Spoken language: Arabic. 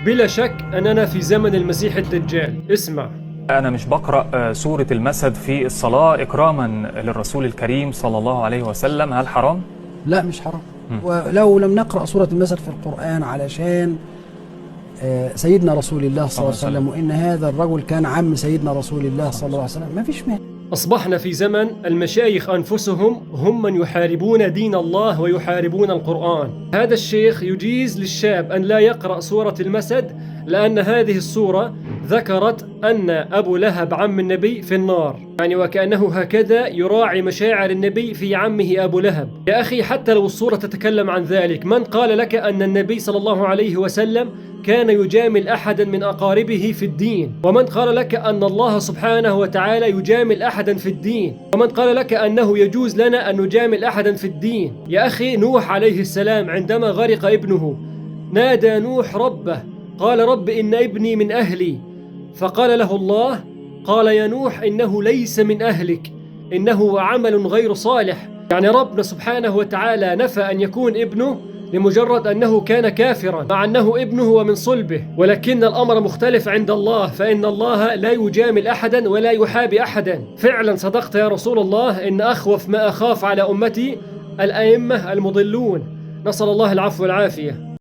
بلا شك أننا في زمن المسيح الدجال. اسمع. أنا مش بقرأ سورة المسد في الصلاة إكراما للرسول الكريم صلى الله عليه وسلم، هل حرام؟ لا مش حرام. ولو لم نقرأ سورة المسد في القرآن علشان سيدنا رسول الله صلى الله عليه وسلم، وإن هذا الرجل كان عم سيدنا رسول الله صلى الله عليه وسلم، ما فيش مانع. أصبحنا في زمن المشايخ أنفسهم هم من يحاربون دين الله ويحاربون القرآن. هذا الشيخ يجيز للشاب أن لا يقرأ سورة المسد لأن هذه السورة ذكرت أن أبو لهب عم النبي في النار، يعني وكأنه هكذا يراعي مشاعر النبي في عمه أبو لهب. يا أخي حتى لو السورة تتكلم عن ذلك، من قال لك أن النبي صلى الله عليه وسلم كان يجامل أحدا من أقاربه في الدين؟ ومن قال لك أن الله سبحانه وتعالى يجامل أحدا في الدين؟ ومن قال لك أنه يجوز لنا أن نجامل أحدا في الدين؟ يا أخي نوح عليه السلام عندما غرق ابنه نادى نوح ربه، قال رب إن ابني من أهلي، فقال له الله، قال يا نوح إنه ليس من أهلك، إنه عمل غير صالح. يعني ربنا سبحانه وتعالى نفى أن يكون ابنه لمجرد أنه كان كافرا، مع أنه ابنه ومن صلبه. ولكن الأمر مختلف عند الله، فإن الله لا يجامل أحدا ولا يحابي أحدا. فعلا صدقت يا رسول الله، إن أخوف ما أخاف على أمتي الأئمة المضلون، نسأل الله العفو والعافية.